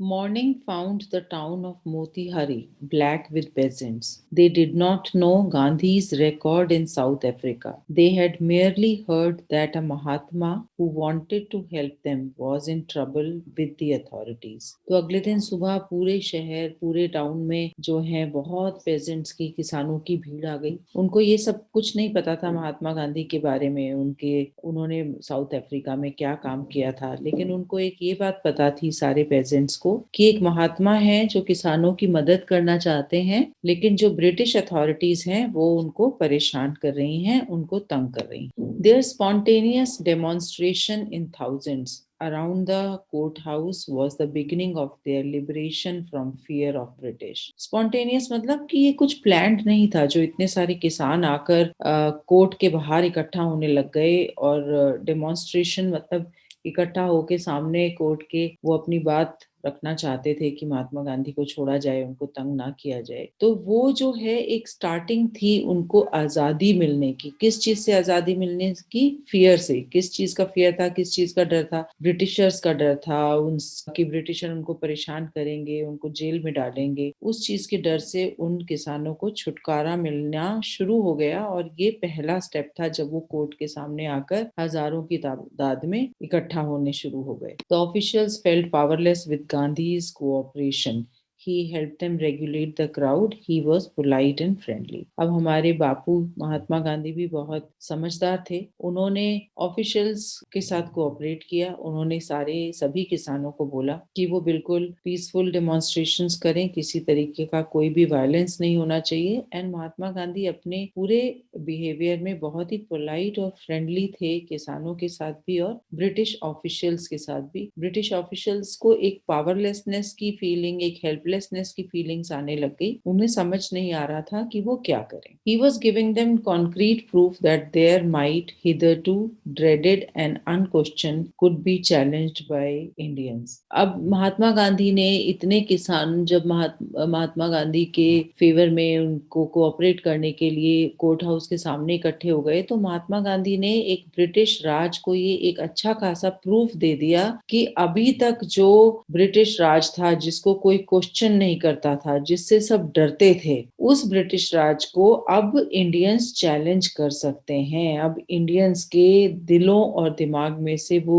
Morning found the town of Motihari black with peasants. They did not know Gandhi's record in South Africa. They had merely heard that a Mahatma who wanted to help them was in trouble with the authorities. तो अगले दिन सुबह पूरे शहर पूरे town में जो है बहुत पेजेंट्स की किसानों की भीड़ आ गई। उनको ये सब कुछ नहीं पता था महात्मा गांधी के बारे में, उन्होंने साउथ अफ्रीका में क्या काम किया था, लेकिन उनको एक ये बात पता थी सारे पेजेंट्स को कि एक महात्मा है जो किसानों की मदद करना चाहते हैं, लेकिन जो ब्रिटिश अथॉरिटीज हैं वो उनको परेशान कर रही हैं, उनको तंग कर रही हैं। Their spontaneous demonstration in thousands around the courthouse was the beginning of their liberation from fear of British. Spontaneous मतलब कि ये कुछ planned नहीं था, जो इतने सारे किसान आकर कोर्ट के बाहर इकट्ठा होने लग गए और डेमोन्स्ट्रेशन मतलब इकट्ठा होके सामने कोर्ट के वो अपनी बात रखना चाहते थे कि महात्मा गांधी को छोड़ा जाए, उनको तंग ना किया जाए। तो वो जो है एक स्टार्टिंग थी उनको आजादी मिलने की। किस चीज से आजादी मिलने की? फियर से। किस चीज का फियर था, किस चीज का डर था? ब्रिटिशर्स का डर था, उनकी ब्रिटिशर उनको परेशान करेंगे, उनको जेल में डालेंगे। उस चीज के डर से उन किसानों को छुटकारा मिलना शुरू हो गया और ये पहला स्टेप था जब वो कोर्ट के सामने आकर हजारों की तादाद में इकट्ठा होने शुरू हो गए। The officials felt powerless with Gandhi's cooperation. He helped them regulate the crowd. He was polite and friendly. अब हमारे बापू महात्मा गांधी भी बहुत समझदार थे। उन्होंने ऑफिशियल्स के साथ कोऑपरेट किया। उन्होंने सभी किसानों को बोला कि वो बिल्कुल पीसफुल डेमोन्स्ट्रेशंस करें, किसी तरीके का कोई भी वायलेंस नहीं होना चाहिए। एंड महात्मा गांधी अपने पूरे बिहेवियर में बहुत ही पोलाइट और फ्रेंडली थे, किसानों के साथ भी और ब्रिटिश ऑफिशियल्स के साथ भी। ब्रिटिश ऑफिशियल्स को एक पावरलेसनेस की फीलिंग, एक हेल्पलेसनेस की फीलिंग्स आने लग गई। उन्हें समझ नहीं आ रहा था कि वो क्या करें। He was giving them concrete proof that their might, hitherto dreaded and unquestioned, could be challenged by Indians. अब महात्मा गांधी ने इतने किसान जब महात्मा गांधी के फेवर में उनको कोऑपरेट करने के लिए कोर्ट हाउस के सामने इकट्ठे हो गए, तो महात्मा गांधी ने एक ब्रिटिश राज को ये एक अच्छा खासा प्रूफ दे दिया कि अभी तक जो ब्रिटिश राज था, जिसको कोई क्वेश्चन नहीं करता था, जिससे सब डरते थे, उस ब्रिटिश राज को अब इंडियंस चैलेंज कर सकते हैं। अब इंडियंस के दिलों और दिमाग में से वो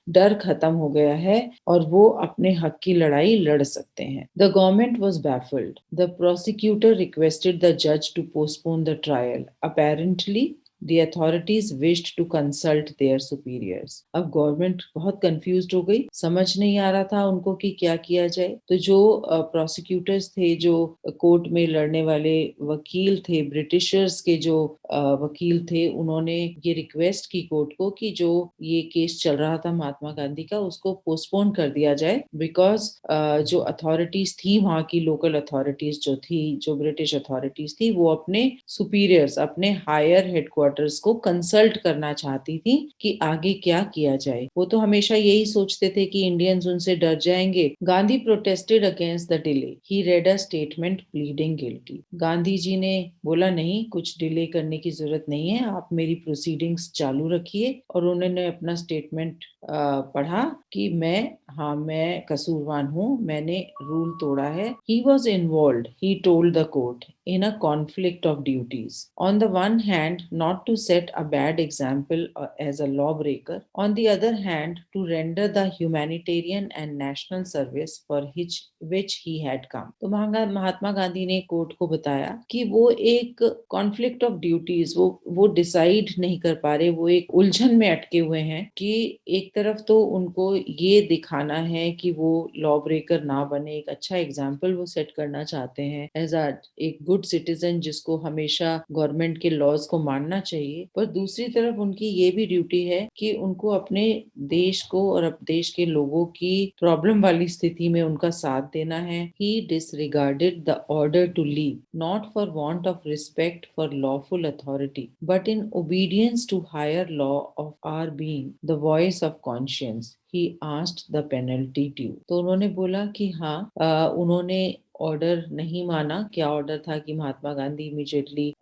डर खत्म हो गया है और वो अपने हक की लड़ाई लड़ सकते हैं। The government was baffled. The prosecutor requested the जज to postpone the trial. Apparently The authorities wished to consult their superiors. अब गवर्नमेंट बहुत कंफ्यूज्ड हो गई, समझ नहीं आ रहा था उनको कि क्या किया जाए। तो जो प्रोसिक्यूटर्स थे, जो कोर्ट में लड़ने वाले वकील थे, ब्रिटिशर्स के जो वकील थे, उन्होंने ये रिक्वेस्ट की कोर्ट को कि जो ये केस चल रहा था महात्मा गांधी का, उसको पोस्टपोन कर दिया जाए, बिकॉज जो अथॉरिटीज थी, वहाँ की लोकल अथॉरिटीज जो थी, जो ब्रिटिश अथॉरिटीज थी, वो अपने सुपीरियर्स, अपने हायर हेडक्वार्टर्स को कंसल्ट करना चाहती थी कि आगे क्या किया जाए। वो तो हमेशा यही सोचते थे कि इंडियंस उनसे डर जाएंगे। Gandhi protested against the delay. He read a statement pleading guilty. Gandhi ji ने बोला नहीं, कुछ डिले करने की जरूरत नहीं है, आप मेरी प्रोसीडिंग्स चालू रखिए। और उन्होंने अपना स्टेटमेंट पढ़ा कि मैं कसूरवान हूँ, मैंने रूल तोड़ा है। He was involve, he told the court, in a conflict of duties. On the one hand, not to set a bad example as a lawbreaker. On the other hand, to render the humanitarian and national service for which he had come. तो महात्मा गांधी ने court को बताया कि वो एक conflict of duties, वो decide नहीं कर पा रहे, वो एक उलझन में अटके हुए हैं कि एक तरफ तो उनको ये दिखाना है कि वो लॉ ब्रेकर ना बने, एक अच्छा एग्जाम्पल वो सेट करना चाहते हैं एज एक गुड सिटीजन जिसको हमेशा गवर्नमेंट के लॉज को मानना चाहिए, पर दूसरी तरफ उनकी ये भी ड्यूटी है कि उनको अपने देश को और अपने देश के लोगों की प्रॉब्लम वाली स्थिति में उनका साथ देना है। He disregarded the order to leave, not for want of respect for lawful authority, but in obedience to higher law of our being, the voice of conscience. He asked the penalty due. तो उन्होंने बोला कि हाँ, उन्होंने order नहीं माना। क्या order था कि महात्मा गांधी इमीडिएटली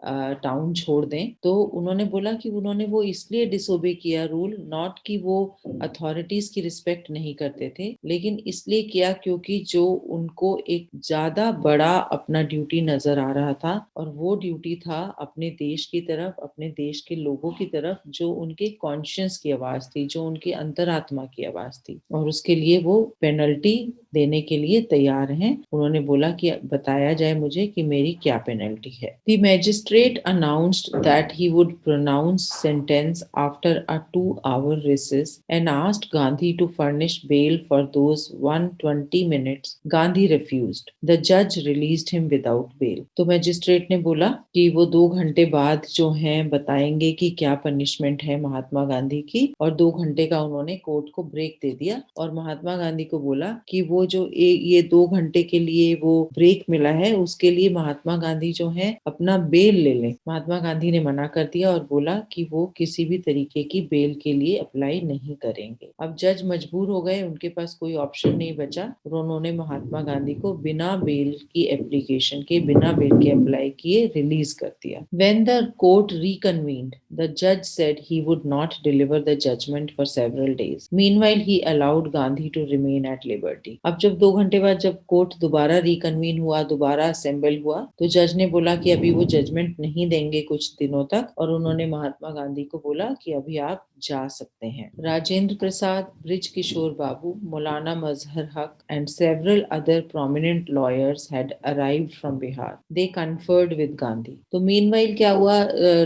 टाउन छोड़ दें। तो उन्होंने बोला कि उन्होंने वो इसलिए डिसोबे किया रूल, नॉट कि वो अथॉरिटीज की रिस्पेक्ट नहीं करते थे, लेकिन इसलिए किया क्योंकि जो उनको एक ज्यादा बड़ा अपना ड्यूटी नजर आ रहा था, और वो ड्यूटी था अपने देश की तरफ, अपने देश के लोगों की तरफ, जो उनके कॉन्शियस की आवाज थी, जो उनकी अंतरात्मा की आवाज थी, और उसके लिए वो पेनल्टी देने के लिए तैयार हैं। उन्होंने बोला कि बताया जाए मुझे कि मेरी क्या पेनल्टी है। The magistrate announced that he would pronounce sentence after a 2 hour recess and asked Gandhi to furnish bail for those 120 minutes. Gandhi refused. The judge released him without bail. तो मैजिस्ट्रेट ने बोला कि वो 2 घंटे बाद जो है बताएंगे कि क्या पनिशमेंट है महात्मा गांधी की, और 2 घंटे का उन्होंने कोर्ट को ब्रेक दे दिया, और महात्मा गांधी को बोला कि वो जो ये 2 घंटे के लिए वो ब्रेक मिला है, उसके लिए महात्मा गांधी जो है अपना बेल ले लें। महात्मा गांधी ने मना कर दिया और बोला कि वो किसी भी तरीके की बेल के लिए अप्लाई नहीं करेंगे। अब जज मजबूर हो गए, उनके पास कोई ऑप्शन नहीं बचा, और उन्होंने महात्मा गांधी को बिना बेल की एप्लीकेशन के, बिना बेल के अप्लाई किए रिलीज कर दिया। When the court reconvened, the judge said he would not deliver the judgment for several days. Meanwhile, he allowed Gandhi to remain at liberty. अब जब 2 घंटे बाद जब कोर्ट दोबारा रिकन्वीन हुआ, दोबारा असेंबल हुआ, तो जज ने बोला कि अभी वो जजमेंट नहीं देंगे कुछ दिनों तक, और उन्होंने महात्मा गांधी को बोला कि अभी आप जा सकते हैं। राजेंद्र प्रसाद, ब्रिज किशोर बाबू, मौलाना मजहर हक and several other prominent lawyers had arrived from Bihar. They conferred with Gandhi. तो meanwhile क्या हुआ,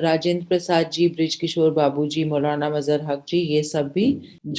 राजेंद्र प्रसाद जी, ब्रिज किशोर बाबू जी, मौलाना मजहर हक जी, ये सब भी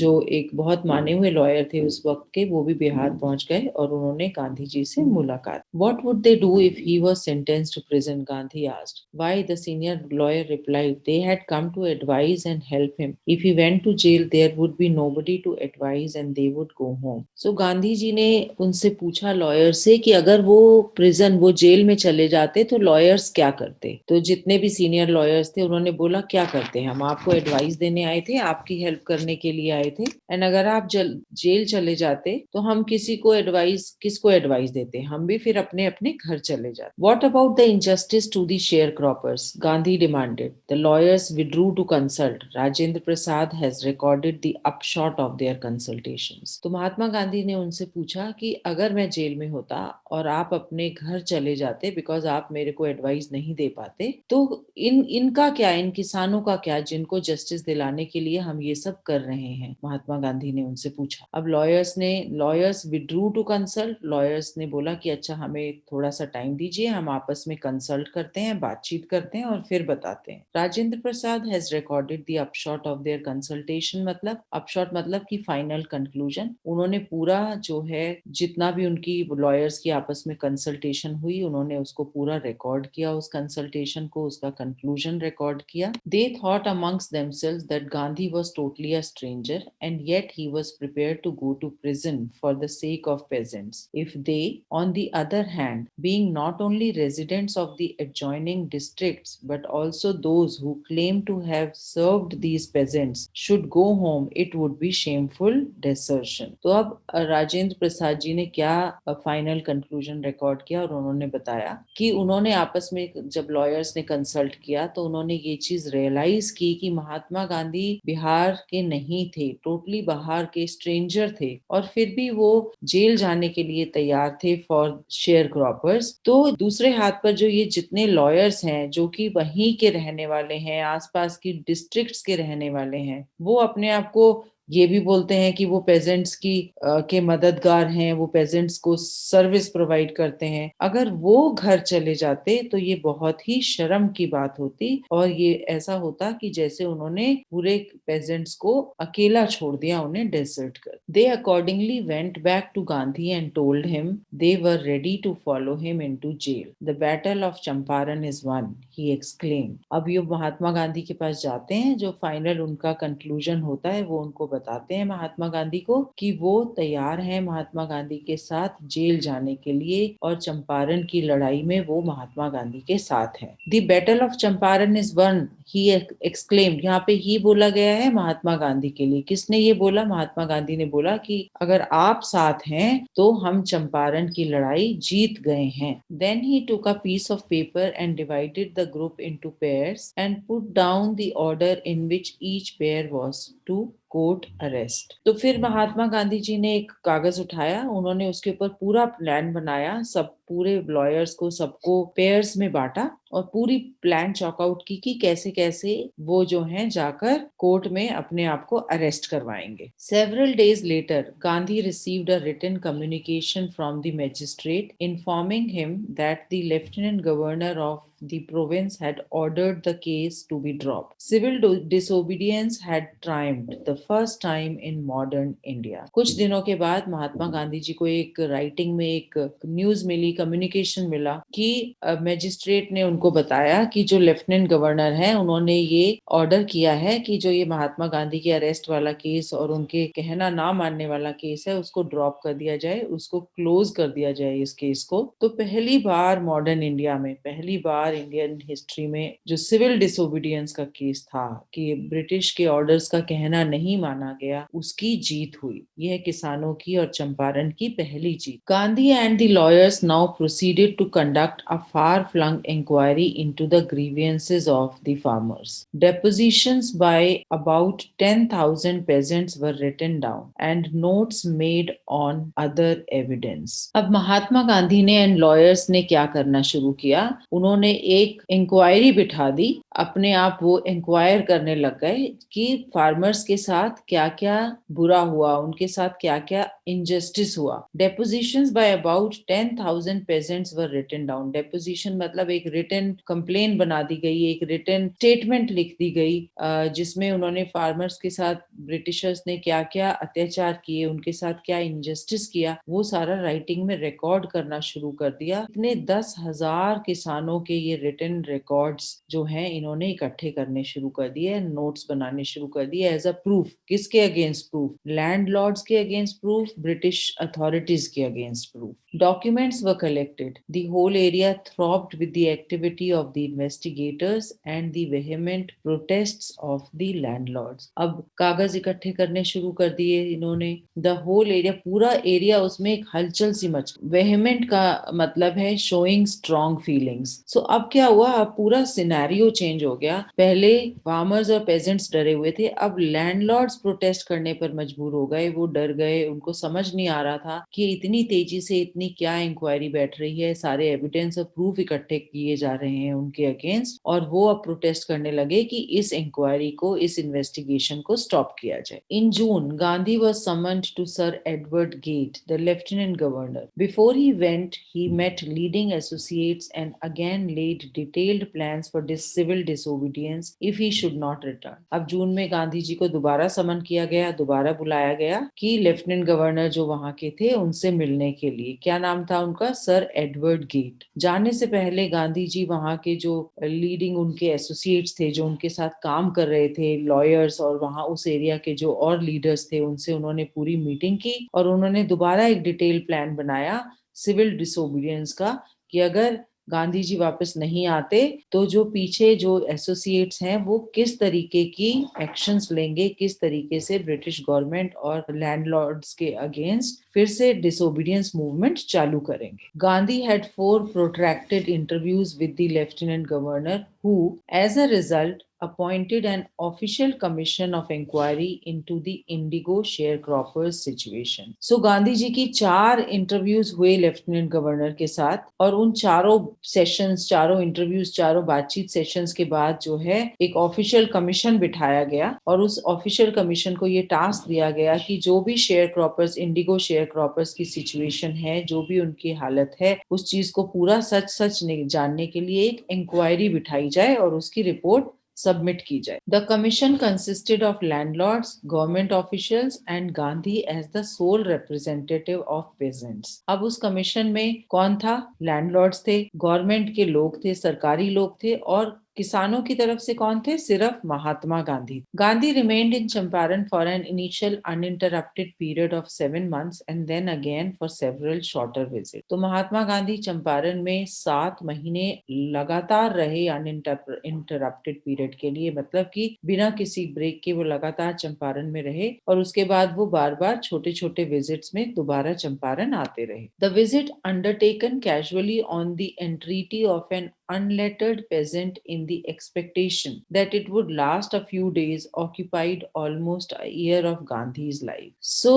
जो एक बहुत माने हुए लॉयर थे उस वक्त के, वो भी बिहार पहुंच गए और उन्होंने गांधी जी से मुलाकात। What would they do if he was sentenced to prison? Gandhi asked. Why? The senior lawyer replied. They had come to advise and help him. If he went to jail, there would be nobody to advise and they would go home. So Gandhi ji ने उनसे पूछा lawyer से कि अगर वो prison, वो jail में चले जाते तो लॉयर्स क्या करते। तो जितने भी सीनियर लॉयर्स थे उन्होंने बोला क्या करते, हम आपको एडवाइस देने आए थे, आपकी हेल्प करने के लिए आए थे, एंड अगर आप जेल चले जाते तो हम किसको एडवाइस देते, हम भी फिर अपने अपने घर चले जाते। What about the injustice to the sharecroppers? Gandhi demanded. The lawyers withdrew to consult. Rajendra Prasad has recorded the upshot of their consultations. तो महात्मा गांधी ने उनसे पूछा कि अगर मैं जेल में होता और आप अपने घर चले जाते बिकॉज आप मेरे को एडवाइस नहीं दे पाते, तो इनका क्या, इन किसानों का क्या, जिनको जस्टिस दिलाने के लिए हम ये सब कर रहे हैं, महात्मा गांधी ने उनसे पूछा। अब lawyers withdrew to consult. Lawyers ने बोला कि अच्छा हमें थोड़ा सा टाइम दीजिए, हम आपस में कंसल्ट करते हैं, बातचीत करते हैं और फिर बताते हैं। Rajendra Prasad has recorded the upshot of their consultation. मतलब अपशॉट मतलब कि फाइनल कंक्लूजन। उन्होंने पूरा जो है जितना भी उनकी लॉयर्स की आपस में कंसल्टेशन हुई, उन्होंने उसको पूरा रिकॉर्ड किया, उस कंसल्टेशन को, उसका कंक्लूजन रिकॉर्ड किया। They thought amongst themselves that Gandhi was totally a stranger and yet he was prepared to go to prison for the sake of peasants. If they, on the other hand, being not only residents of the adjoining districts but also those who claim to have served these peasants, should go home, it would be shameful desertion. तो अब राजेंद्र प्रसाद जी ने क्या final conclusion record किया, और उन्होंने बताया कि उन्होंने आपस में जब लॉयर्स ने कंसल्ट किया तो उन्होंने ये चीज रियलाइज की कि महात्मा गांधी बिहार के नहीं थे, टोटली बाहर के स्ट्रेंजर थे, और फिर भी वो जेल जाने के लिए तैयार थे फॉर शेयर क्रॉपर्स। तो दूसरे हाथ पर जो ये जितने लॉयर्स हैं जो कि वहीं के रहने वाले हैं, आसपास की डिस्ट्रिक्ट्स के रहने वाले हैं, वो अपने आप को ये भी बोलते हैं कि वो पेजेंट्स के मददगार हैं, वो पेजेंट्स को सर्विस प्रोवाइड करते हैं। अगर वो घर चले जाते तो ये बहुत ही शर्म की बात होती, और ये ऐसा होता कि जैसे उन्होंने पूरे पेजेंट्स को अकेला छोड़ दिया, उन्हें डेजर्ट कर। They accordingly went back to Gandhi and told him they were ready to follow him into jail. The battle of Champaran is won, he exclaimed. अब ये महात्मा गांधी के पास जाते हैं, जो फाइनल उनका कंक्लूजन होता है वो उनको बताते हैं महात्मा गांधी को कि वो तैयार हैं महात्मा गांधी के साथ जेल जाने के लिए और चंपारण की लड़ाई में वो महात्मा गांधी के साथ हैं। The battle of Champaran is won, he exclaimed. यहाँ पे ही बोला गया है महात्मा गांधी के लिए। किसने ये बोला? महात्मा गांधी ने बोला कि अगर आप साथ हैं तो हम चंपारण की लड़ाई जीत गए हैं। Then he took a piece of paper and divided the group into pairs and put down the order in which each pair was to court arrest. तो फिर महात्मा गांधी जी ने एक कागज उठाया, उन्होंने उसके ऊपर पूरा प्लान बनाया, सब पूरे लॉयर्स को सबको पेयर्स में बांटा और पूरी प्लान चॉकआउट की कि कैसे कैसे वो जो हैं जाकर कोर्ट में अपने आप को अरेस्ट करवाएंगे। Several days later Gandhi received a written communication from the magistrate informing him that the lieutenant governor of the province had ordered the case to be dropped. Civil disobedience had triumphed, the first time in modern India. कुछ दिनों के बाद महात्मा गांधी जी को एक writing में एक news मिली, communication मिला कि मैजिस्ट्रेट ने उनको बताया कि जो लेफ्टिनेंट गवर्नर हैं उन्होंने ये ऑर्डर किया है कि जो ये महात्मा गांधी के अरेस्ट वाला केस और उनके कहना ना मानने वाला केस है उसको ड्रॉप कर दिया जाए, उसको क्लोज कर दिया जाए इस केस को। तो पहली बार मॉडर्न इंडिया में, पहली बार इंडियन हिस्ट्री में जो सिविल डिसोबीडियंस का केस था कि ब्रिटिश के ऑर्डर्स का कहना नहीं माना गया, उसकी जीत हुई। यह किसानों की और चंपारण की पहली जीत। Gandhi and the lawyers now proceeded to conduct a far flung inquiry into the grievances of the farmers. Depositions by about 10,000 peasants were written down and notes made on other evidence. अब महात्मा गांधी ने एंड लॉयर्स ने क्या करना शुरू किया? उन्होंने एक inquiry बिठा दी, अपने आप वो इंक्वायर करने लग गए कि फार्मर्स के साथ क्या क्या बुरा हुआ, उनके साथ क्या क्या इनजस्टिस हुआ। Depositions by about 10,000 peasants were written down. Deposition मतलब एक रिटन कंप्लेन बना दी गई, एक रिटन स्टेटमेंट लिख दी गई जिसमें उन्होंने फार्मर्स के साथ ब्रिटिशर्स ने क्या क्या अत्याचार किए, उनके साथ क्या इनजस्टिस किया, वो सारा राइटिंग में रिकॉर्ड करना शुरू कर दिया। इतने 10,000 किसानों के ये रिटन रिकॉर्ड्स जो हैं इन्होंने इकट्ठे करने शुरू कर दिए, नोट्स बनाने शुरू कर दिए एज अ प्रूफ। किसके अगेंस्ट प्रूफ? लैंडलॉर्ड्स के अगेंस्ट प्रूफ, ब्रिटिश अथॉरिटीज के against proof. Documents were collected. The whole area throbbed with the activity of the investigators and the vehement protests of the landlords. अब कागज इकट्ठे करने शुरू कर दिए इन्होंने। The whole area, पूरा एरिया, उसमें एक हलचल सी मच। Vehement का मतलब है showing strong feelings. So अब क्या हुआ? अब पूरा सिनेरियो चेंज हो गया। पहले फार्मर्स और पेजेंट्स डरे हुए थे, अब लैंडलॉर्ड्स प्रोटेस्ट करने पर मजबूर हो गए, वो डर गए, उनको समझ नहीं आ रहा था कि इतनी तेजी से इतनी क्या इंक्वायरी बैठ रही है, सारे एविडेंस और प्रूफ इकट्ठे किए जा रहे हैं उनके अगेंस्ट, और वो अब प्रोटेस्ट करने लगे कि इस इंक्वायरी को, इस इन्वेस्टिगेशन को स्टॉप किया जाए। In June Gandhi was summoned to sir Edward Gait, the lieutenant governor. Before he went he met leading associates and again laid detailed plans for this civil disobedience if he should not return. अब June में गांधी जी को दोबारा समन किया गया, दोबारा बुलाया गया कि लेफ्टिनेंट गवर्नर जो वहां के थे उनसे मिलने के लिए। क्या नाम था उनका? Sir Edward Gait. जाने से पहले गांधी जी वहां के जो लीडिंग उनके एसोसिएट्स थे, जो उनके साथ काम कर रहे थे, लॉयर्स और वहां उस एरिया के जो और लीडर्स थे, उनसे उन्होंने पूरी मीटिंग की और उन्होंने दोबारा एक डिटेल प्लान बनाया सिविल डिसोबीडियंस का कि अगर गांधी जी वापस नहीं आते तो जो पीछे जो एसोसिएट्स हैं वो किस तरीके की एक्शंस लेंगे, किस तरीके से ब्रिटिश गवर्नमेंट और लैंडलॉर्ड्स के अगेंस्ट फिर से डिसोबीडियंस मूवमेंट चालू करेंगे। Gandhi had 4 protracted interviews with the lieutenant governor who, as a result, appointed an official commission of inquiry into the Indigo sharecroppers situation. So Gandhi ji की 4 इंटरव्यूज हुए लेफ्टिनेंट गवर्नर के साथ और उन चारों सेशंस, चारों इंटरव्यूज, चारों बातचीत सेशंस के बाद जो है एक ऑफिशियल कमीशन बिठाया गया और उस ऑफिशियल कमीशन को ये टास्क दिया गया कि जो भी share croppers, Indigo share croppers की सिचुएशन है, जो भी उनकी हालत है, उस चीज को पूरा सच सच जानने के लिए एक इंक्वायरी बिठाई जाए और उसकी रिपोर्ट सबमिट की जाए। The commission consisted of landlords, government officials and Gandhi as the sole representative of peasants. अब उस कमीशन में कौन था? लैंडलॉर्ड्स थे, गवर्नमेंट के लोग थे, सरकारी लोग थे और किसानों की तरफ से कौन थे? सिर्फ Mahatma Gandhi. Gandhi remained in Champaran for an initial uninterrupted period of 7 months and then again for several shorter visit. तो महात्मा गांधी चंपारण में 7 महीने लगातार रहे अनइंटरप्टेड पीरियड के लिए, मतलब कि बिना किसी ब्रेक के वो लगातार चंपारण में रहे और उसके बाद वो बार बार छोटे छोटे विजिट्स में दोबारा चंपारण आते रहे। The visit undertaken casually on the entreaty of an unlettered peasant in the expectation that it would last a few days occupied almost a year of Gandhi's life. So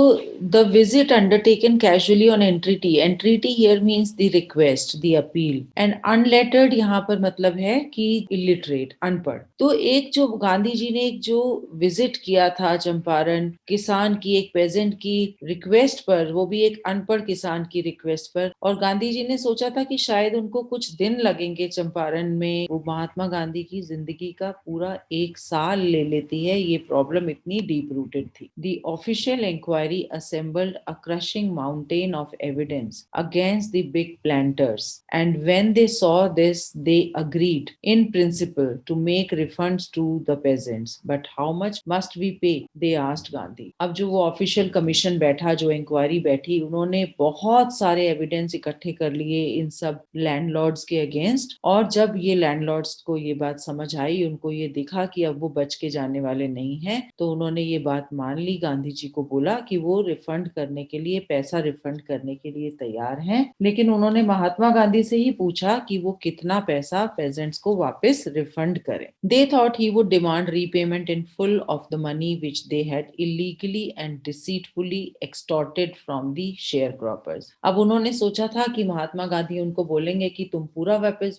the visit undertaken casually on entreaty. Entreaty here means the request, the appeal. And unlettered यहाँ पर मतलब है कि illiterate, अनपढ़। तो एक जो गांधी जी ने एक जो विजिट किया था चंपारण किसान की एक पेजेंट की रिक्वेस्ट पर, वो भी एक अनपढ़ किसान की रिक्वेस्ट पर, और गांधी जी ने सोचा था कि शायद उनको कुछ दिन लगेंगे चंपारण में, वो महात्मा गांधी की जिंदगी का पूरा 1 साल ले लेती है। ये प्रॉब्लम इतनी डीप रूटेड थी। The official inquiry assembled a crushing mountain of evidence against the big planters and when they saw this they agreed in principle to make refunds to the peasants, but how much must we pay, they asked Gandhi. अब जो वो official commission बैठा, जो inquiry बैठी, उन्होंने बहुत सारे evidence इकट्ठे कर लिए इन सब लैंडलॉर्ड्स के अगेंस्ट, और जब ये लैंडलॉर्ड्स को ये बात समझ आई, उनको ये दिखा कि अब वो बच के जाने वाले नहीं हैं, तो उन्होंने ये बात मान ली। गांधी जी को बोला कि वो रिफंड करने के लिए, पैसा रिफंड करने के लिए तैयार हैं, लेकिन उन्होंने महात्मा गांधी से ही पूछा कि वो कितना पैसा पेजेंट्स को वापस रिफंड करें। They thought he would demand repayment in full of the money which they had illegally and deceitfully extorted from the share croppers. अब उन्होंने सोचा था कि महात्मा गांधी उनको बोलेंगे कि तुम पूरा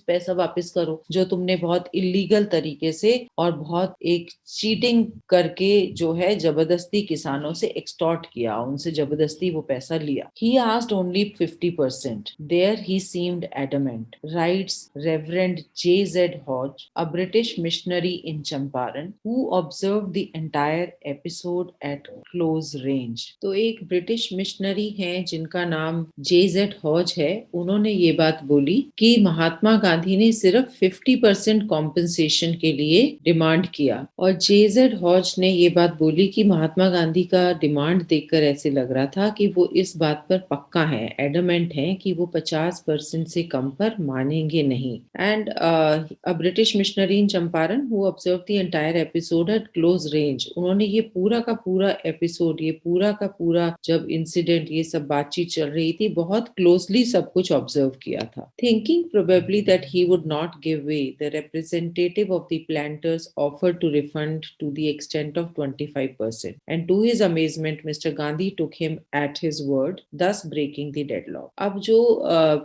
पैसा वापस करो जो तुमने बहुत इलीगल तरीके से और बहुत एक चीटिंग करके जो है जबरदस्ती किसानों से एक्सटॉर्ट किया, उनसे जबरदस्ती वो पैसा लिया। He asked only 50%. There he seemed adamant, writes Reverend J.Z. Hodge, a British missionary in Champaran, who observed the entire episode at close range. तो एक ब्रिटिश मिशनरी हैं जिनका नाम J.Z. Hodge है, उन्होंने ये बात बोली कि महात्मा गांधी ने सिर्फ 50% कॉम्पनसेशन के लिए डिमांड किया, और J.Z. Hodge ने ये बात बोली कि महात्मा गांधी का डिमांड देखकर ऐसे लग रहा था कि वो इस बात पर पक्का है, एडमेंट है कि वो 50% से कम पर मानेंगे नहीं। And a British missionary in Champaran who observe the entire episode eight close range, उन्होंने ये पूरा का पूरा एपिसोड, ये पूरा का पूरा जब इंसिडेंट, ये सब बातचीत चल रही थी, बहुत क्लोजली सब कुछ ऑब्जर्व किया था। Thinking probably that he would not give way, the representative of the planters offered to refund to the extent of 25%, and to his amazement Mr Gandhi took him at his word, thus breaking the deadlock. अब जो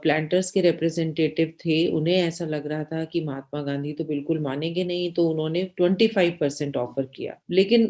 planters के representative थे, उन्हें ऐसा लग रहा था कि महात्मा गांधी तो बिल्कुल मानेंगे नहीं, तो उन्होंने 25% ऑफर किया। लेकिन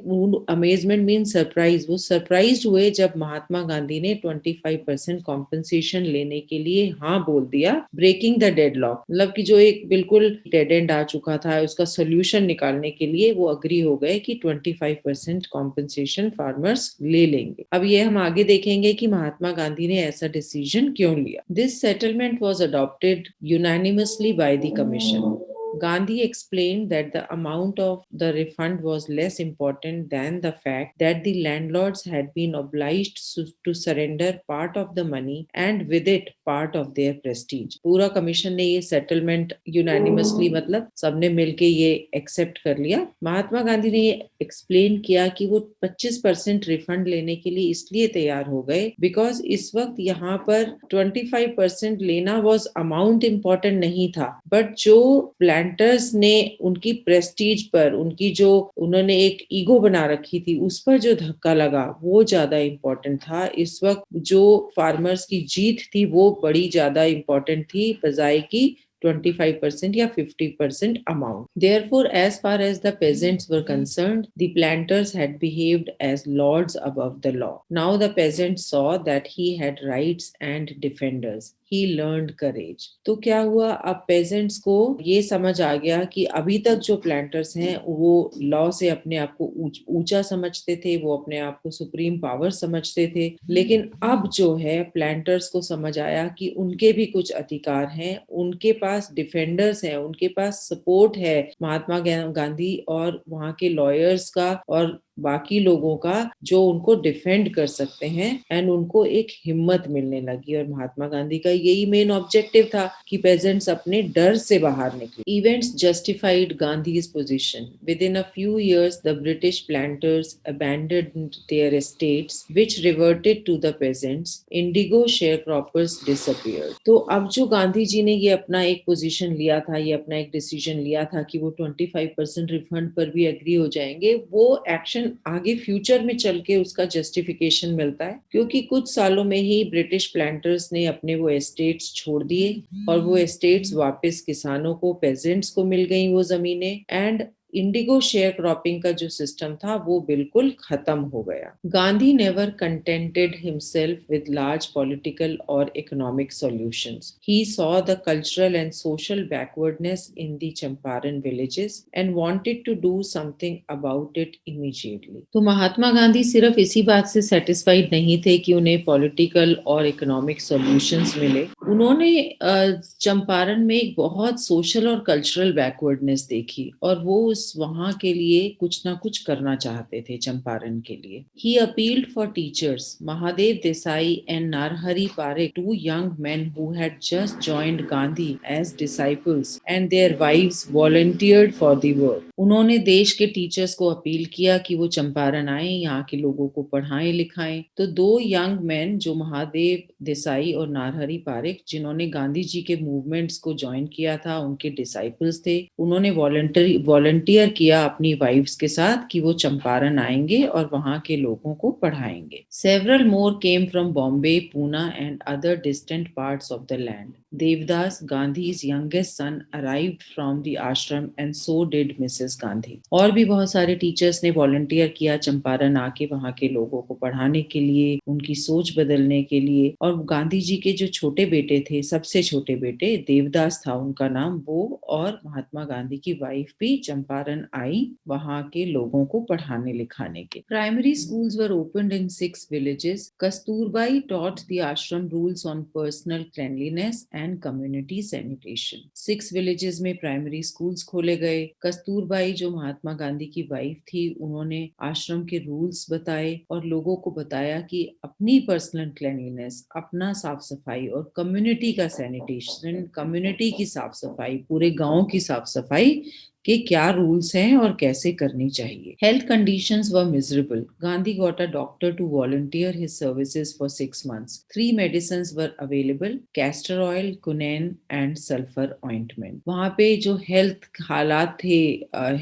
अमेजमेंट मीन सरप्राइज, वो सरप्राइज हुए जब महात्मा गांधी ने 25% कॉम्पनसेशन लेने के लिए हाँ बोल दिया। ब्रेकिंग द डेडलॉक मतलब कि जो एक बिल्कुल डेड एंड आ चुका था, उसका सोल्यूशन निकालने के लिए वो अग्री हो गए कि 25% कॉम्पनसेशन फार्मर्स ले लेंगे। अब ये हम आगे देखेंगे कि महात्मा गांधी ने ऐसा डिसीजन क्यों लिया। This settlement was adopted unanimously by the commission. Gandhi explained that the amount of the refund was less important than the fact that the landlords had been obliged to surrender part of the money and with it part of their prestige. पूरा commission ने ये settlement unanimously मतलब सबने मिलके ये accept कर लिया। महात्मा गांधी ने ये एक्सप्लेन किया कि वो 25% रिफंड लेने के लिए इसलिए तैयार हो गए बिकॉज इस वक्त यहाँ पर 25% लेना वॉज अमाउंट इम्पोर्टेंट नहीं था, बट जो प्लांटर्स ने उनकी प्रेस्टीज पर, उनकी जो उन्होंने एक ईगो बना रखी थी, उस पर जो धक्का लगा वो ज्यादा इम्पोर्टेंट था। इस वक्त जो फार्मर्स की जीत थी वो बड़ी ज्यादा इम्पोर्टेंट थी बजाय की 25% या 50% amount. Therefore, as far as the peasants were concerned, the planters had behaved as lords above the law. Now the peasants saw that he had rights and defenders. He learned courage. तो क्या हुआ, अब pageants को ये समझ आ गया कि अभी तक जो प्लांटर्स हैं वो लॉ से अपने आप को ऊंचा समझते थे, वो अपने आप को सुप्रीम पावर समझते थे, लेकिन अब जो है प्लांटर्स को समझ आया कि उनके भी कुछ अधिकार हैं, उनके पास पास डिफेंडर्स हैं, उनके पास सपोर्ट है महात्मा गांधी और वहाँ के लॉयर्स का और बाकी लोगों का, जो उनको डिफेंड कर सकते हैं, एंड उनको एक हिम्मत मिलने लगी। और महात्मा गांधी का यही मेन ऑब्जेक्टिव था कि पेजेंट्स अपने डर से बाहर निकले। Events justified Gandhi's position. Within a few years, the British planters abandoned their estates, which reverted to the peasants. Indigo sharecroppers disappeared. तो अब जो गांधी जी ने ये अपना एक पोजीशन लिया था, ये अपना एक डिसीजन लिया था कि वो 25% रिफंड पर भी एग्री हो जाएंगे, वो एक्शन आगे फ्यूचर में चल के उसका जस्टिफिकेशन मिलता है, क्योंकि कुछ सालों में ही ब्रिटिश प्लांटर्स ने अपने वो एस्टेट्स छोड़ दिए और वो एस्टेट्स वापस किसानों को, पेजेंट्स को मिल गई वो जमीनें, एंड इंडिगो शेयर क्रॉपिंग का जो सिस्टम था वो बिल्कुल खत्म हो गया। Gandhi never contented himself with large political और economic solutions. He saw the cultural and social backwardness in the Champaran villages and wanted to do something about it immediately. तो महात्मा गांधी सिर्फ इसी बात से सेटिस्फाइड नहीं थे कि उन्हें पॉलिटिकल और इकोनॉमिक सॉल्यूशंस मिले, उन्होंने चंपारण में एक बहुत सोशल और कल्चरल बैकवर्डनेस देखी और वो वहां के लिए कुछ ना कुछ करना चाहते थे चंपारण के लिए। He appealed for teachers. Mahadev Desai and Narhari Parikh, two young men who had just joined Gandhi as disciples, and their wives volunteered for the work. उन्होंने देश के टीचर्स को अपील किया कि वो चंपारण आए, यहाँ के लोगों को पढ़ाएं लिखाएं। तो दो यंग मैन जो महादेव देसाई और नारहरि पारेख, जिन्होंने गांधी जी के मूवमेंट्स को ज्वाइन किया था, उनके डिसाइपल्स थे, उन्होंने वॉलंटियर किया अपनी वाइफ्स के साथ कि वो चंपारण आएंगे और वहां के लोगों को पढ़ाएंगे। Several more came from Bombay, Poona and other distant parts of the land. Devdas, Gandhi's youngest son, arrived from the ashram and so did Mrs. Gandhi. और भी बहुत सारे टीचर्स ने वॉलंटियर किया चंपारण आके वहां के लोगों को पढ़ाने के लिए, उनकी सोच बदलने के लिए। और गांधी जी के जो छोटे बेटे थे, सबसे छोटे बेटे देवदास था उनका नाम, वो और महात्मा गांधी की वाइफ भी चंपारण आई वहां के लोगों को पढ़ाने लिखाने के। Primary schools were opened in 6 villages. Kasturbai taught the ashram rules on personal cleanliness and community sanitation. 6 villages में प्राइमरी स्कूल्स खोले गए। कस्तूरबाई जो महात्मा गांधी की वाइफ थी, उन्होंने आश्रम के रूल्स बताए और लोगों को बताया कि अपनी पर्सनल क्लीनलीनेस, अपना साफ सफाई और कम्युनिटी का सैनिटेशन, कम्युनिटी की साफ सफाई, पूरे गांव की साफ सफाई के क्या रूल्स हैं और कैसे करनी चाहिए। Health conditions were miserable. Gandhi got a doctor to volunteer his services for 6 months. 3 medicines were available: castor oil, quinine and sulfur ointment. वहाँ पे जो हेल्थ हालात थे,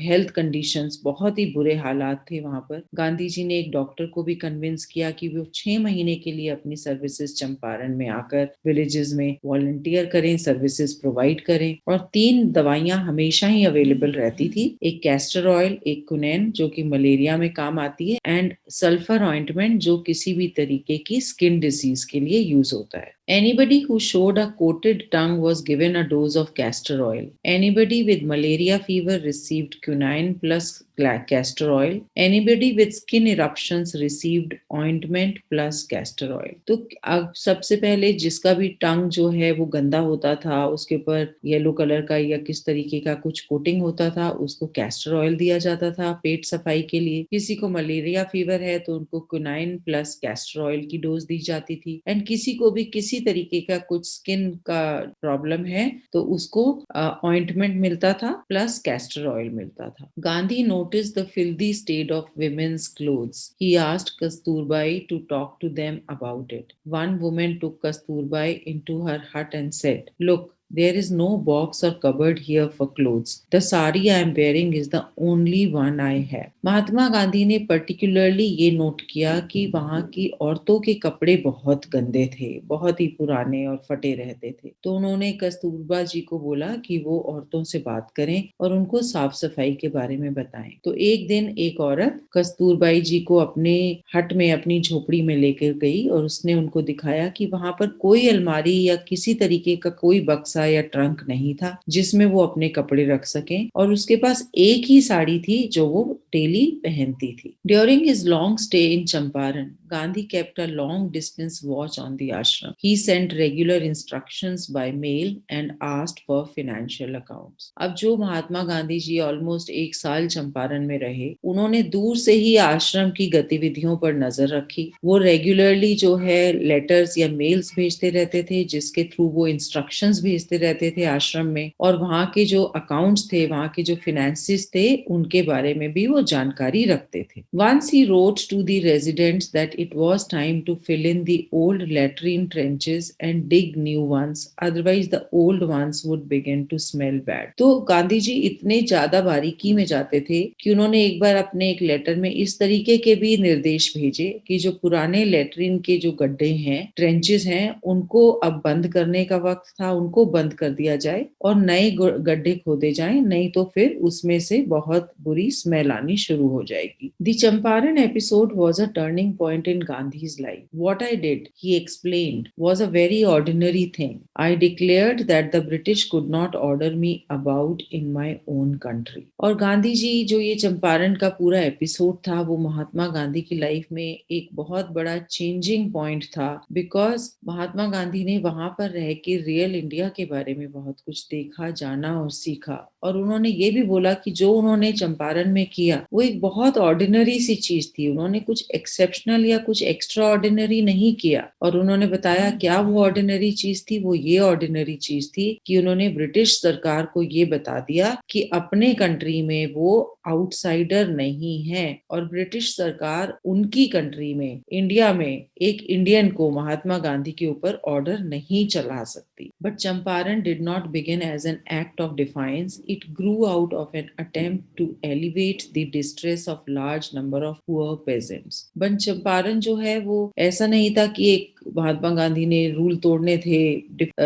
हेल्थ कंडीशंस, बहुत ही बुरे हालात थे वहाँ पर। गांधी जी ने एक डॉक्टर को भी कन्विंस किया कि वो 6 महीने के लिए अपनी सर्विसेज चंपारण में आकर विलेजेस में वॉलंटियर करें, सर्विसेज प्रोवाइड करें। और 3 दवाइयां हमेशा ही अवेलेबल रहती थी, एक कैस्टर ऑयल, एक कुनैन जो कि मलेरिया में काम आती है, एंड सल्फर ऑइंटमेंट जो किसी भी तरीके की स्किन डिजीज के लिए यूज होता है। Anybody who showed a coated tongue was given a dose of castor oil. Anybody with malaria fever received quinine plus castor oil. Anybody with skin eruptions received ointment plus castor oil. तो अब सबसे पहले जिसका भी टंग जो है वो गंदा होता था, उसके ऊपर येलो कलर का या किस तरीके का कुछ कोटिंग होता था, उसको कैस्टर ऑयल दिया जाता था पेट सफाई के लिए। किसी को मलेरिया फीवर है तो उनको क्विनाइन प्लस कैस्टर ऑयल की डोज दी जाती थी, एंड किसी को भी किसी तरीके का कुछ स्किन का प्रॉब्लम है तो उसको ऑइंटमेंट मिलता था प्लस कैस्टर ऑयल मिलता था। Gandhi notice the filthy state of women's clothes. He asked Kasturbai to talk to them about it. One woman took Kasturbai into her hut and said, "Look, there is no box or cupboard here for clothes. The sari I am wearing is the only one I have." Mahatma Gandhi ने particularly ये note किया कि वहाँ की औरतों के कपड़े बहुत गंदे थे, बहुत ही पुराने और फटे रहते थे। तो उन्होंने कस्तूरबा जी को बोला कि वो औरतों से बात करें और उनको साफ सफाई के बारे में बताएं। तो एक दिन एक औरत कस्तूरबाई जी को अपने हट में, अपनी झोपड़ी में लेकर गई और उसने उनको दिखाया कि वहां पर कोई अलमारी या किसी तरीके का कोई बक्सा ऐसा या ट्रंक नहीं था जिसमें वो अपने कपड़े रख सकें, और उसके पास एक ही साड़ी थी जो वो डेली पहनती थी। During his long stay in Champaran, Gandhi kept a long distance watch on the ashram. He sent regular instructions by mail and asked for financial accounts. अब जो महात्मा गांधी जी ऑलमोस्ट एक साल चंपारण में रहे, उन्होंने दूर से ही आश्रम की गतिविधियों पर नजर रखी। वो रेगुलरली जो है लेटर्स या मेल्स भेजते रहते थे, जिसके थ्रू वो इंस्ट्रक्शंस भेजते रहते थे आश्रम में, और वहाँ के जो अकाउंट्स थे, वहाँ के जो फिनेंसिस थे, उनके बारे में भी वो जानकारी रखते थे। Once he wrote to the residents that it was time to fill in the old latrine trenches and dig new ones, otherwise the old ones would begin to smell bad. तो गांधी जी इतने ज्यादा बारीकी में जाते थे कि उन्होंने एक बार अपने एक लेटर में इस तरीके के भी निर्देश भेजे कि जो पुराने लेटरिन के जो गड्ढे हैं, ट्रेंचेस हैं, उनको अब बंद करने का वक्त था, उनको बंद कर दिया जाए और नए गड्ढे खोदे जाएं, नहीं तो फिर उसमें से बहुत बुरी स्मेल आनी शुरू हो जाएगी। The Champaran episode was a turning point in Gandhi's life. What I did, he explained, was a very ordinary thing. I declared that the British could not order me about in my own country. और गांधी जी जो ये चंपारण का पूरा episode था, वो महात्मा गांधी की life में एक बहुत बड़ा चेंजिंग पॉइंट था, बिकॉज महात्मा गांधी ने वहां पर रह के रियल इंडिया के बारे में बहुत कुछ देखा, जाना और सीखा। और उन्होंने ये भी बोला कि जो उन्होंने चंपारण में किया वो एक बहुत ऑर्डिनरी सी चीज थी, उन्होंने कुछ एक्सेप्शनल या कुछ एक्स्ट्रा ऑर्डिनरी नहीं किया। और उन्होंने बताया क्या वो ऑर्डिनरी चीज थी, वो ये ऑर्डिनरी चीज थी कि उन्होंने ब्रिटिश सरकार को ये बता दिया कि अपने कंट्री में वो आउटसाइडर नहीं है, और ब्रिटिश सरकार उनकी कंट्री में, इंडिया में, एक इंडियन को, महात्मा गांधी के ऊपर ऑर्डर नहीं चला सकती। But Champaran did not begin as an act of defiance, it grew out of an attempt to elevate the distress of large number of poor peasants. बन चंपारण जो है वो ऐसा नहीं था कि एक महात्मा गांधी ने रूल तोड़ने थे,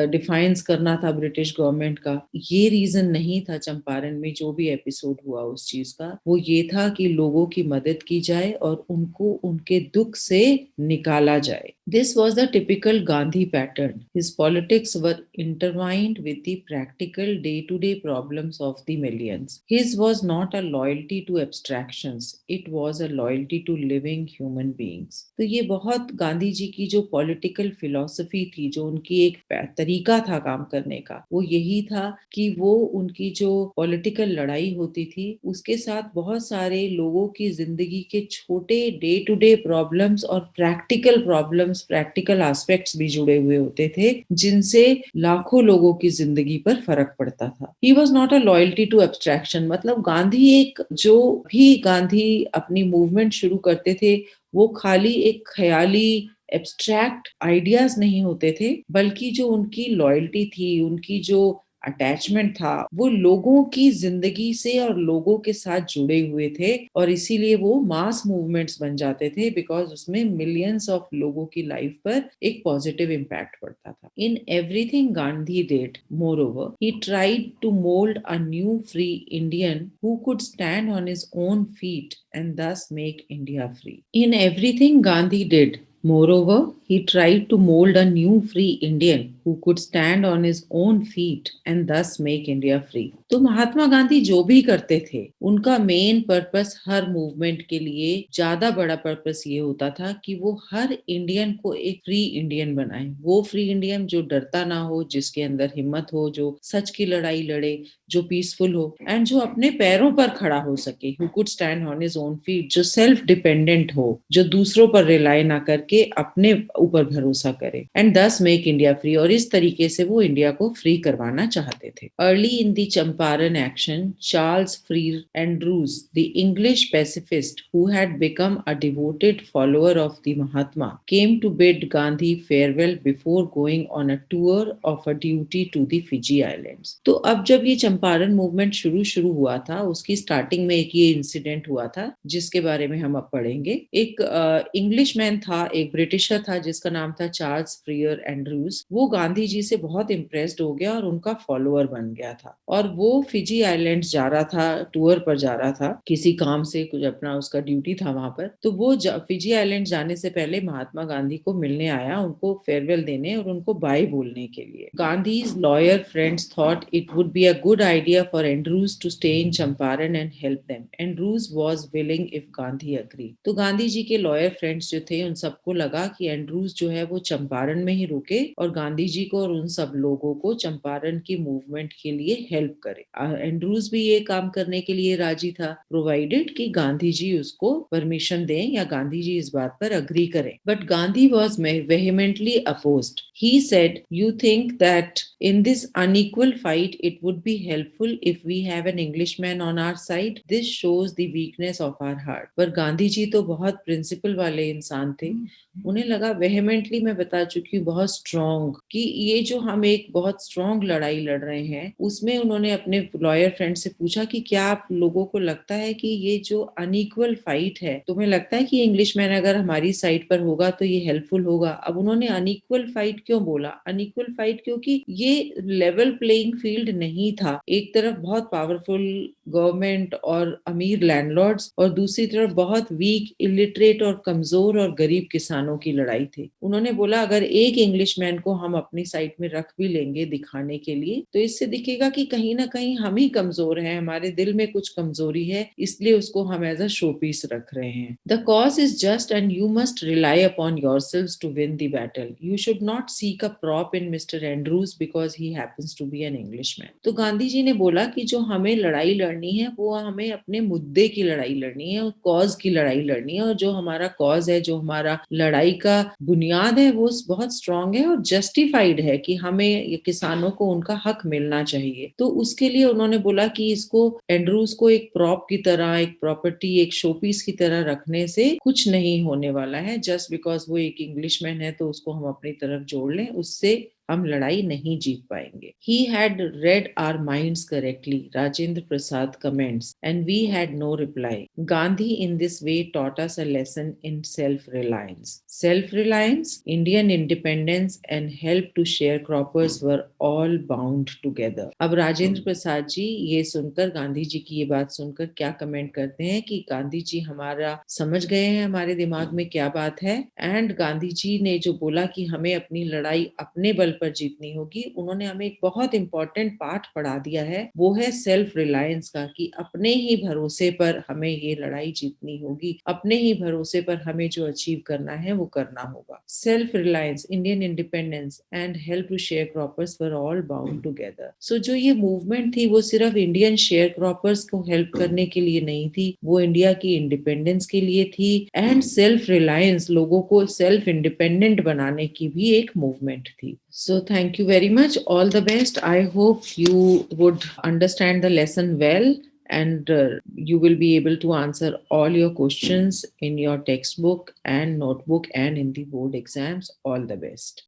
डिफाइंस करना था ब्रिटिश गवर्नमेंट का, ये रीजन नहीं था। चंपारण में जो भी एपिसोड हुआ उस चीज का, वो ये था कि लोगों की मदद की जाए और उनको उनके दुख से निकाला जाए। This was the typical Gandhi pattern. His politics were intertwined with the practical day-to-day problems of the millions. His was not a loyalty to abstractions, it was a loyalty to living human beings. तो ये बहुत गांधी जी की जो political philosophy थी, जो उनकी एक तरीका था काम करने का, वो यही था कि वो उनकी जो पॉलिटिकल लड़ाई होती थी उसके साथ बहुत सारे लोगों की जिंदगी के छोटे डे टू डे प्रॉब्लम्स और प्रैक्टिकल प्रॉब्लम्स, प्रैक्टिकल एस्पेक्ट्स भी जुड़े हुए होते थे, जिनसे लाखों लोगों की जिंदगी पर फर्क पड़ता था। He was not a loyalty to abstraction, मतलब गांधी एक, जो भी गांधी अपनी मूवमेंट शुरू करते थे वो खाली एक ख्याली एब्स्ट्रैक्ट आइडियाज नहीं होते थे, बल्कि जो उनकी लॉयल्टी थी, उनकी जो अटैचमेंट था, वो लोगों की जिंदगी से और लोगों के साथ जुड़े हुए थे, और इसीलिए वो मास मूवमेंट्स बन जाते थे, बिकॉज उसमें मिलियंस ऑफ लोगों की लाइफ पर एक पॉजिटिव इम्पैक्ट पड़ता था। In everything Gandhi did, moreover, he tried to mold a new free Indian who could stand on his own feet and thus make India free. In everything Gandhi did, moreover, he tried to mold a new free Indian who could stand on his own feet and thus make India free. तो महात्मा गांधी जो भी करते थे, उनका main purpose हर movement के लिए ज्यादा बड़ा पर्पस ये होता था कि वो हर इंडियन को एक फ्री इंडियन बनाए। वो फ्री इंडियन जो डरता ना हो, जिसके अंदर हिम्मत हो, जो सच की लड़ाई लड़े, जो पीसफुल हो, एंड जो अपने पैरों पर खड़ा हो सके, who could stand on his own feet, जो सेल्फ डिपेंडेंट हो, जो दूसरों पर रिलाई ना करके अपने ऊपर भरोसा करे, एंड दस मेक इंडिया फ्री, और इस तरीके से वो इंडिया को फ्री करवाना चाहते थे। Early in the Champaran action, Charles Freer Andrews, the English pacifist who had become a devoted follower of the Mahatma, came to bid Gandhi farewell before going on a tour of a duty to the Fiji Islands. तो अब जब ये Champaran movement शुरू हुआ था, उसकी starting में एक ये इंसिडेंट हुआ था जिसके बारे में हम अब पढ़ेंगे। एक इंग्लिश मैन था, एक ब्रिटिशर था जिसका नाम था चार्ल्स फ्रियर एंड्रूज, वो गांधी जी से बहुत इम्प्रेस्ड हो गया और उनका फॉलोअर बन गया था। और वो फिजी आइलैंड्स जा रहा था, टूर पर जा रहा था किसी काम से, कुछ अपना उसका ड्यूटी था वहां पर। तो वो फिजी आइलैंड जाने से पहले महात्मा गांधी को मिलने आया, उनको फेयरवेल देने और उनको बाय बोलने के लिए। Gandhi's lawyer friends thought it would be a good idea for Andrews to stay in Champaran and help them. Andrews was willing if Gandhi agree. तो गांधी जी के लॉयर फ्रेंड्स जो थे उन सबको लगा कि एंड्रूज जो है वो चंपारण में ही रुके और गांधी जी को और उन सब लोगों को चंपारण की मूवमेंट के लिए हेल्प करे। एंड्रूज भी ये काम करने के लिए राजी था, प्रोवाइडेड कि गांधी जी उसको परमिशन दें या गांधी जी इस बात पर अग्री करें। But Gandhi was vehemently opposed. He said, "You think that in this unequal fight it would be helpful if we have an Englishman on our side? This shows the weakness of our heart." पर गांधी जी तो बहुत principal वाले इंसान थे। उन्हें लगा, वेहेमेंटली मैं बता चुकी हूँ, बहुत स्ट्रॉन्ग, कि ये जो हम एक बहुत स्ट्रॉन्ग लड़ाई लड़ रहे हैं, उसमें उन्होंने अपने लॉयर फ्रेंड से पूछा कि क्या आप लोगों को लगता है कि ये जो अनइक्वल फाइट है, तुम्हें लगता है कि इंग्लिशमैन अगर हमारी साइड पर होगा तो ये हेल्पफुल होगा? अब उन्होंने अनइक्वल फाइट क्यों बोला? अनइक्वल फाइट क्योंकि ये लेवल प्लेइंग फील्ड नहीं था। एक तरफ बहुत पावरफुल गवर्नमेंट और अमीर लैंडलॉर्ड्स और दूसरी तरफ बहुत वीक, इलिटरेट और कमजोर और गरीब किसानों की लड़ाई थी। उन्होंने बोला अगर एक इंग्लिशमैन को हम अपनी साइड में रख भी लेंगे दिखाने के लिए, तो इससे दिखेगा कि कहीं ना कहीं हम ही कमजोर हैं, हमारे दिल में कुछ कमजोरी है, इसलिए उसको हम एज अ शो पीस रख रहे हैं। The cause is just and you must rely upon yourselves to win the battle. You should not seek a prop in mister Andrews because he happens to be an Englishman. तो गांधी जी ने बोला कि जो हमें लड़ाई लड़नी है वो हमें अपने मुद्दे की लड़ाई लड़नी है और कॉज की लड़ाई लड़नी है, और जो हमारा कॉज है, जो हमारा लड़ाई का बुनियाद है, वो बहुत स्ट्रांग है और जस्टिफाइड है कि हमें ये किसानों को उनका हक मिलना चाहिए। तो उसके लिए उन्होंने बोला कि इसको एंड्रूज को एक प्रॉप की तरह, एक प्रॉपर्टी, एक शोपीस की तरह रखने से कुछ नहीं होने वाला है। जस्ट बिकॉज वो एक इंग्लिशमैन है तो उसको हम अपनी तरफ जोड़ लें, उससे हम लड़ाई नहीं जीत पाएंगे। He had read our minds correctly, Rajendra Prasad comments, and we had no reply. Gandhi in this way taught us a lesson in self-reliance. Self-reliance, Indian independence and help to sharecroppers were all bound together. अब राजेंद्र प्रसाद जी ये सुनकर, गांधी जी की ये बात सुनकर क्या comment करते हैं कि गांधी जी हमारा समझ गए हैं, हमारे दिमाग में क्या बात है। एंड गांधी जी ने जो बोला कि हमें अपनी लड़ाई अपने बल पर जीतनी होगी, उन्होंने हमें एक बहुत इंपॉर्टेंट पाठ पढ़ा दिया है, वो है सेल्फ रिलायंस का, कि अपने ही भरोसे पर हमें ये लड़ाई जीतनी होगी, अपने ही भरोसे पर हमें जो अचीव करना है वो करना होगा। Self reliance, Indian independence and help to share croppers were all bound together. So जो ये मूवमेंट थी वो सिर्फ इंडियन शेयर क्रॉपर्स को हेल्प करने के लिए नहीं थी, वो इंडिया की इंडिपेंडेंस के लिए थी एंड सेल्फ रिलायंस, लोगों को सेल्फ इंडिपेंडेंट बनाने की भी एक मूवमेंट थी। So thank you very much. All the best. I hope you would understand the lesson well, and you will be able to answer all your questions in your textbook and notebook and in the board exams. All the best.